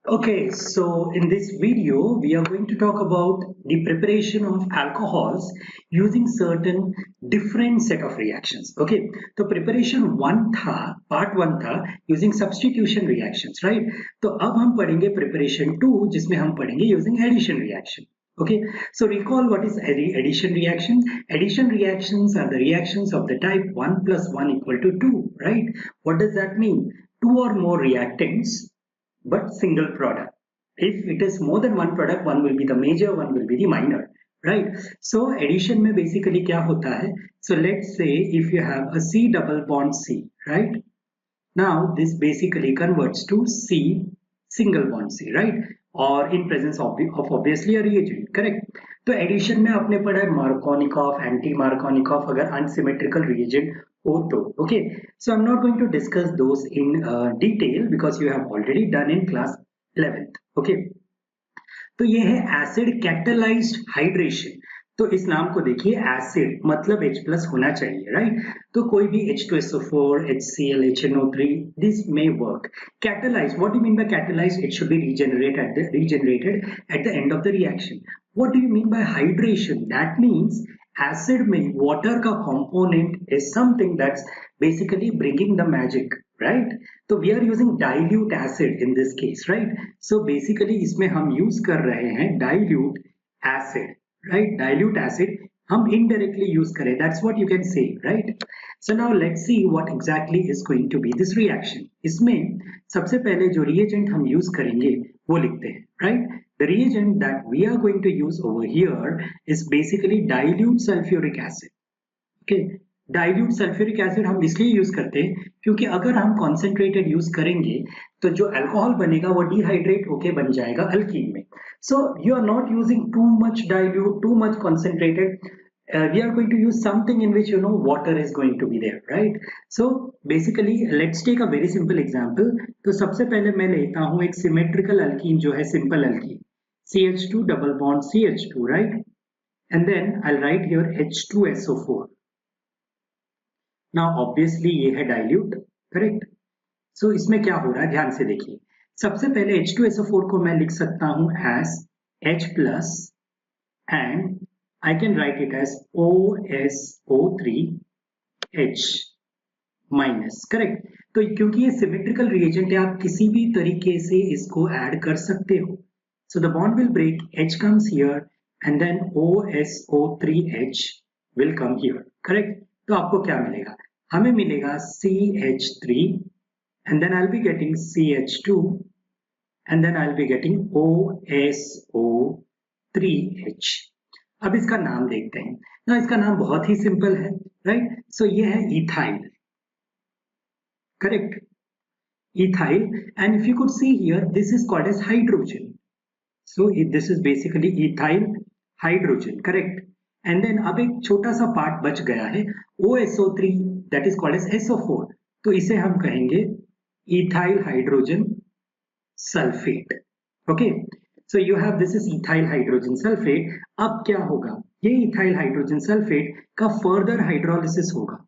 Okay, so in this video, we are going to talk about the preparation of alcohols using certain different set of reactions. Okay, तो preparation one था, part one था using substitution reactions, right? तो अब हम पढ़ेंगे preparation two, जिसमें हम पढ़ेंगे using addition reaction. Okay, so recall what is addition reaction. Addition reactions are the reactions of the type 1 plus 1 equal to 2, right? What does that mean? Two or more reactants but single product. If it is more than one product, one will be the major, one will be the minor, right? So addition में basically क्या होता है? So let's say if you have a C double bond C, right? Now this basically converts to C single bond C, right? Or in presence of obviously a reagent, correct? तो addition में आपने पढ़ा है Markovnikov, anti Markovnikov अगर unsymmetrical reagent हो तो, okay? So I'm not going to discuss those in detail because you have already done in class 11th, okay? तो ये है एसिड कैटलाइज्ड हाइड्रेशन। तो इस नाम को देखिए, एसिड मतलब H प्लस होना चाहिए, राइट? तो कोई भी H2SO4, HCl, HNO3, this may work. Catalyze, what do you mean by catalyze? It should be regenerated at the end of the reaction. What do you mean by hydration? That means acid में water का component is something that's basically bringing the magic, right? तो we are using dilute acid in this case, right? So basically इसमें हम use कर रहे हैं dilute acid, right? Dilute acid हम indirectly use करें, that's what you can say, right? So now let's see what exactly is going to be this reaction. इसमें सबसे पहले जो reagent हम use करेंगे वो लिखते हैं, right? The reagent that we are going to use over here is basically dilute sulfuric acid. Okay, dilute sulphuric acid हम इसलिए यूज करते हैं क्योंकि अगर हम कॉन्सेंट्रेटेड यूज करेंगे तो जो अल्कोहल बनेगा वो डिहाइड्रेट होके बन जाएगा अल्कीन में. So you are not using too much dilute, too much concentrated. We are going to use something in which water is going to be there, right? So basically let's take a very simple example. तो सबसे पहले मैं लेता हूं एक symmetrical alkyne जो है simple alkyne, CH2 double bond CH2, right? And then I'll write here H2SO4. Now obviously ये है डाइल्यूट, करेक्ट? सो इसमें क्या हो रहा है ध्यान से देखिए. सबसे पहले H2SO4 को मैं लिख सकता हूं as H plus and I can write it as OSO3H minus, correct? तो क्योंकि ये सिमेट्रिकल रिएजेंट है आप किसी भी तरीके से इसको ऐड कर सकते हो. So the bond will break, H comes here and then OSO3H will come here, correct? तो आपको क्या मिलेगा? हमें मिलेगा CH3 and then I'll be getting CH2 and then I'll be getting OSO3H. अब इसका नाम देखते हैं ना. इसका नाम बहुत ही सिंपल है, राइट? सो ये है ethyl, correct? Ethyl, and if you could see here, this is called as hydrogen. So this is basically ethyl hydrogen, correct? And then अब एक छोटा सा पार्ट बच गया है OSO3, that is called as SO4. तो इसे हम कहेंगे ethyl hydrogen sulfate. Okay, so you have this is ethyl hydrogen sulfate. अब क्या होगा? ये ethyl hydrogen sulfate का further hydrolysis होगा,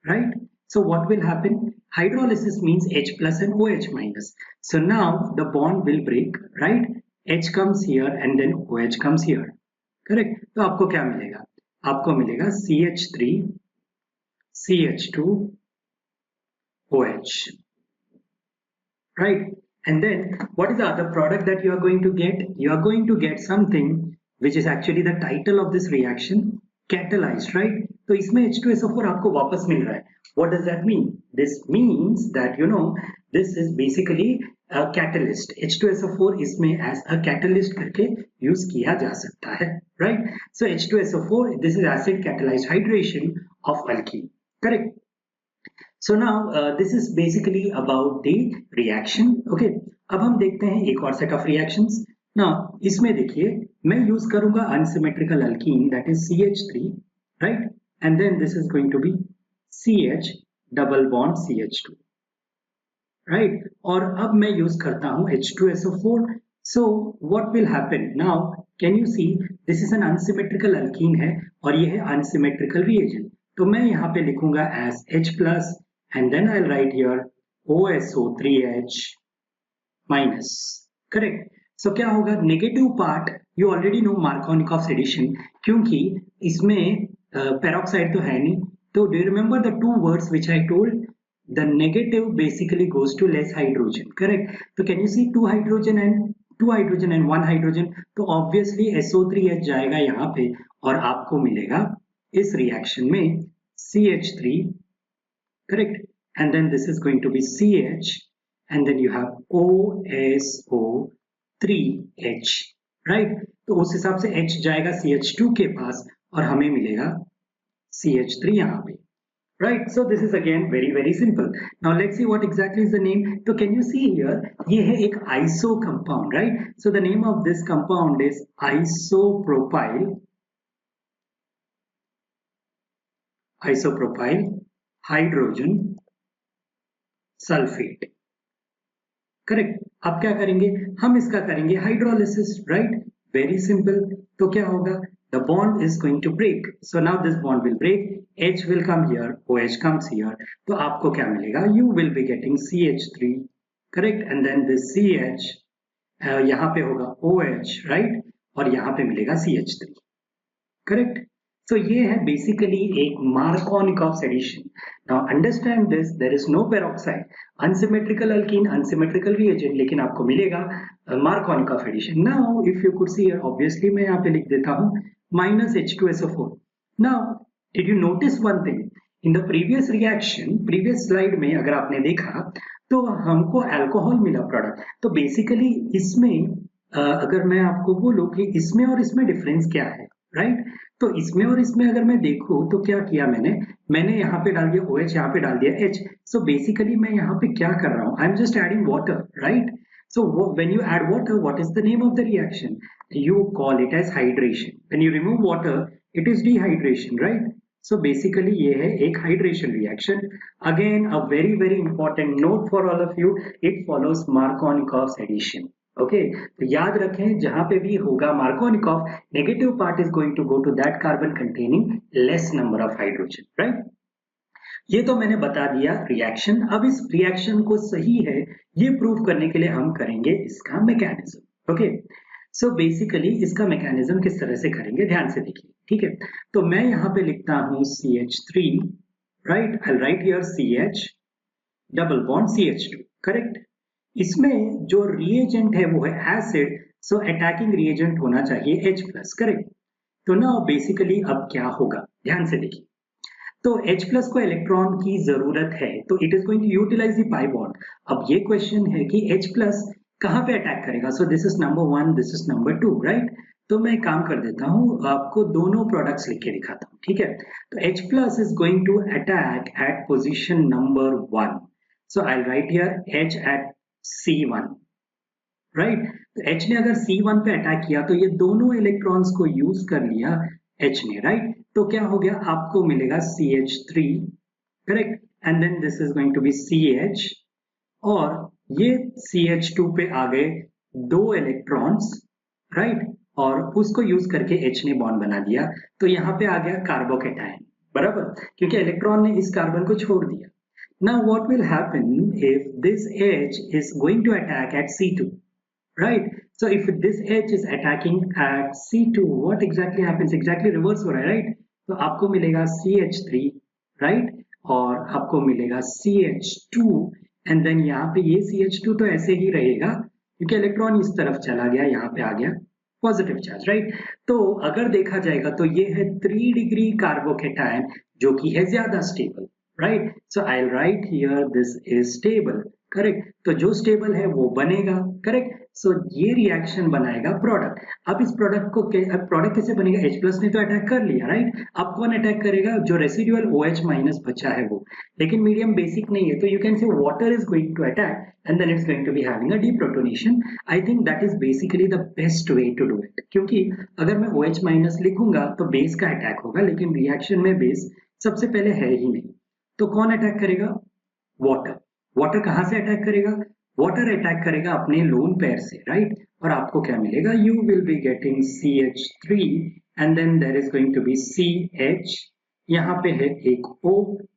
right? So what will happen? Hydrolysis means H plus and OH minus. So now the bond will break, right? H comes here and then OH comes here, correct? तो आपको क्या मिलेगा? आपको मिलेगा CH3 CH2 OH, right? And then what is the other product that you are going to get? You are going to get something which is actually the title of this reaction, catalyzed, right? तो इसमें H2SO4 आपको वापस मिल रहा है. What does that mean? This means that this is basically a catalyst. H2SO4 इसमें as a catalyst करके use किया जा सकता है, right? So H2SO4, this is acid catalyzed hydration of alkene, correct? So now this is basically about the reaction. Okay, अब हम देखते हैं एक और set of reactions. Now इसमें देखिए मैं use करूंगा unsymmetrical alkene, that is CH3, right? And then this is going to be CH double bond CH2, right? और अब मैं use करता हूँ H2SO4. So what will happen now? Can you see this is an unsymmetrical alkene है और ये है unsymmetrical reagent. तो मैं यहाँ पे लिखूंगा as H plus and then I'll write here OSO3H minus, correct. So क्या होगा, negative part you already know Markovnikov addition, क्योंकि इसमें पेरोक्साइड तो है नहीं। तो do you remember the two words which I told, the negative basically goes to less hydrogen, correct. तो can you see two hydrogen and one hydrogen, तो obviously SO3H जाएगा यहाँ पे और आपको मिलेगा इस रिएक्शन में CH3, correct, and then this is going to be CH, and then you have OSO3H, right। तो उस हिसाब से H जाएगा CH2 के पास और हमें मिलेगा CH3 यहाँ पे, right। So this is again very simple। Now let's see what exactly is the name। तो can you see here, ये है एक iso compound, right। So the name of this compound is isopropyl hydrogen sulphate, correct. अब क्या करेंगे, हम इसका करेंगे हाइड्रोलिसिस, राइट, वेरी सिंपल। तो क्या होगा, the bond is going to break, so now this bond will break, H will come here, OH comes here, तो आपको क्या मिलेगा, you will be getting CH3, correct, and then this CH यहाँ पे होगा OH, right, और यहाँ पे मिलेगा CH3, correct। So ये है basically एक Markovnikov addition। Now understand this, there is no peroxide, unsymmetrical alkene, unsymmetrical reagent, लेकिन आपको मिलेगा Markovnikov addition। Now if you could see here, obviously मैं यहाँ पे लिख देता हूँ -H2SO4। Now did you notice one thing? In the previous reaction, previous slide में अगर आपने देखा तो हमको अल्कोहल मिला प्रोडक्ट। तो बेसिकली इसमें अगर मैं आपको बोलूं कि इसमें और इसमें डिफरेंस क्या है, राइट। तो इसमें और इसमें अगर मैं देखूं तो क्या किया मैंने यहाँ पे डाल दिया OH, यहाँ पे डाल दिया H। सो बेसिकली मैं यहाँ पे क्या कर रहा हूँ, I am just adding water, right. So when you add water, what is the name of the reaction? You call it as hydration। When you remove water, it is dehydration, right? So basically ये है एक hydration reaction। Again a very important note for all of you, it follows Markovnikov's addition। Okay तो याद रखें, जहां पे भी होगा Markovnikov, negative part is going to go to that carbon containing less number of hydrogen, right. ये तो मैंने बता दिया रिएक्शन। अब इस रिएक्शन को सही है ये प्रूव करने के लिए हम करेंगे इसका मैकेनिज्म। ओके सो बेसिकली इसका मैकेनिज्म किस तरह से करेंगे, ध्यान से देखिए, ठीक है। तो मैं यहाँ पे लिखता हूँ CH3, right, I write here CH double bond CH2, correct. इसमें जो रिएजेंट है वो है एसिड, सो अटैकिंग रिएजेंट होना चाहिए H+, करेक्ट। तो ना बेसिकली अब क्या होगा, ध्यान से देखिए। तो H+ को इलेक्ट्रॉन की जरूरत है, तो it is going to utilize the pi bond. अब ये क्वेश्चन है कि H+ कहाँ पे अटैक करेगा, so this is number 1, this is number 2, right. तो मैं काम कर देता हूँ, आपको दोनों प्रोडक्ट्स लिख के दिखाता हूँ, ठीक है। तो H+ is going to attack at position number 1, so I write here H at C1, right. तो H ने अगर C1 पे अटैक किया तो ये दोनों इलेक्ट्रॉन्स को यूज कर लिया H ने, राइट। तो क्या हो गया, आपको मिलेगा CH3, correct, and then this is going to be CH, और ये CH2 पे आ गए दो इलेक्ट्रॉन्स, राइट, और उसको यूज करके H ने बॉन्ड बना दिया। तो यहाँ पे आ गया कार्बोकेटायन, बराबर, क्योंकि इलेक्ट्रॉन ने इस कार्बन को छोड़ दिया। Now what will happen if this H is going to attack at C2, right? So if this H is attacking at C2, what exactly happens? Exactly reverse हो रहा है, right? तो आपको मिलेगा CH3, right? और आपको मिलेगा CH2, and then यहाँ पे ये CH2 तो ऐसे ही रहेगा क्योंकि इलेक्ट्रॉन इस तरफ चला गया, यहाँ पे आ गया पॉजिटिव चार्ज, राइट। तो अगर देखा जाएगा तो ये है 3 डिग्री कार्बोकेटायन जो कि है ज्यादा stable, right. So I will write here this is stable, correct. तो जो स्टेबल है वो बनेगा, करेक्ट। सो ये रिएक्शन बनाएगा प्रोडक्ट। अब इस प्रोडक्ट को प्रोडक्ट कैसे बनेगा, H+ ने तो अटैक कर लिया, राइट। अब कौन अटैक करेगा, जो रेसिडुअल OH- बचा है वो, लेकिन मीडियम बेसिक नहीं है, तो you can say water is going to attack and then it's going to be having a deprotonation. I think that is basically the best way to do it, क्योंकि अगर मैं OH- लिखूंगा तो base का attack होगा, लेकिन reaction में base सबसे पहले है ही नहीं। तो कौन अटैक करेगा, वाटर। वाटर कहां से अटैक करेगा, वाटर अटैक करेगा अपने लोन पेयर से, राइट। और आपको क्या मिलेगा, you will be getting CH3 and then there is going to be CH, यहाँ पे है एक O,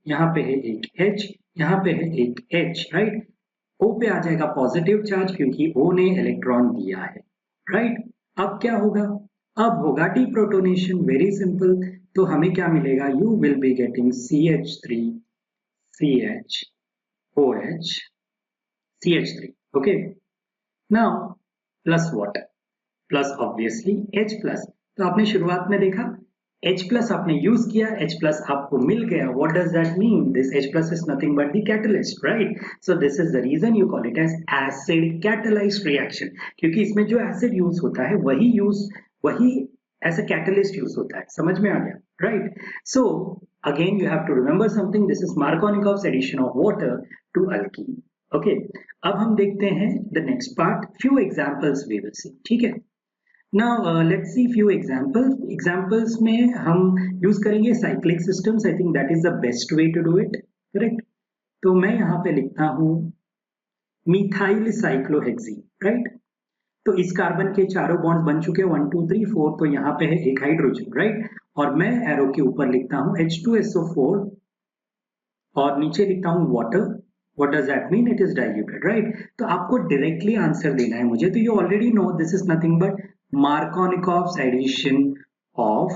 यहाँ पे है एक H, यहाँ पे है एक H, राइट। O पे आ जाएगा पॉजिटिव चार्ज क्योंकि O ने इलेक्ट्रॉन दिया है, राइट। अब क्या होगा, अब होगा डीप्रोटोनेशन, वेरी सिंपल। तो हमें क्या मिलेगा, you will be getting CH3 CHOH CH3, okay। Now plus water plus obviously H plus। तो आपने शुरुआत में देखा H plus आपने यूज किया, H plus आपको मिल गया। What does that mean? This H plus is nothing but the catalyst, right? So this is the reason you call it as acid catalyzed reaction, क्योंकि इसमें जो एसिड यूज होता है वही एज अ कैटलिस्ट यूज होता है। समझ में आ गया, right. So again you have to remember something, this is Markovnikov's addition of water to alkene, okay. अब हम देखते हैं the next part, few examples we will see, ठीक है। Now let's see few examples में हम यूज करेंगे cyclic systems। I think that is the best way to do it, correct। तो मैं यहाँ पे लिखता हूँ मिथाइल साइक्लोहेक्सीन, राइट। तो इस कार्बन के चारों बॉन्ड बन चुके हैं 1 2 3 4, तो यहाँ पे है एक हाइड्रोजन, राइट। और मैं एरो के ऊपर लिखता हूँ H2SO4 और नीचे लिखता हूँ water. What does that mean? It is diluted, right? तो आपको डायरेक्टली आंसर देना है मुझे, तो you already know this is nothing but Markovnikov's addition of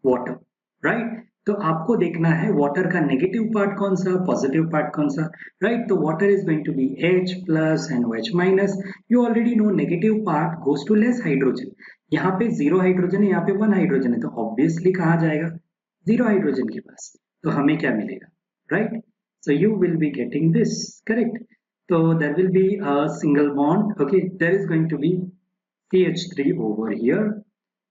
water, right? तो आपको देखना है वाटर का नेगेटिव पार्ट कौन सा, पॉजिटिव पार्ट कौन सा, राइट। तो water is going to be H plus and OH minus. You already know negative part goes to less hydrogen. यहाँ पे 0 हाइड्रोजन है, यहाँ पे 1 हाइड्रोजन है, तो ऑब्वियसली कहाँ जाएगा, 0 हाइड्रोजन के पास। तो हमें क्या मिलेगा, right. So you will be getting this, correct। So there will be a single bond, okay। There is going to be CH3 over here,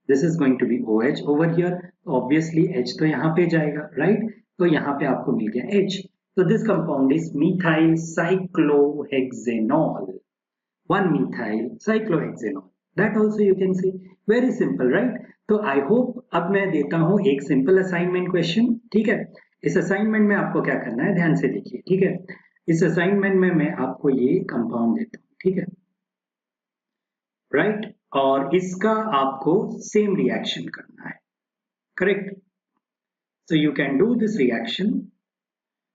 this is going to be OH over here, obviously H तो यहाँ पे जाएगा, right। तो यहाँ पे आपको मिल गया H। So this compound is methyl cyclohexanol, 1-methyl cyclohexanol, that also you can see, very simple, right। तो I hope अब मैं देता हूँ एक simple assignment question, ठीक है। इस असाइनमेंट में आपको क्या करना है, ध्यान से देखिए, ठीक है। इस असाइनमेंट में मैं आपको ये कंपाउंड देता हूँ, ठीक है, राइट। और इसका आपको सेम रिएक्शन करना है, correct. So you can do this reaction,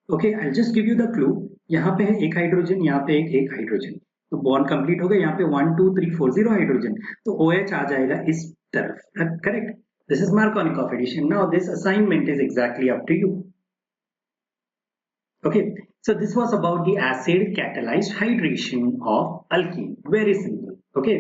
okay. I just give you the clue, यहाँ पे है एक हाइड्रोजन, यहाँ पे एक हाइड्रोजन, तो बॉन्ड कंप्लीट हो गया। यहाँ पे 1 2 3 4 0 हाइड्रोजन, तो OH आ जाएगा इस तरफ, correct. This is Markovnikov addition। Now this assignment is exactly up to you. Okay, so this was about the acid catalyzed hydration of alkene. Very simple. Okay.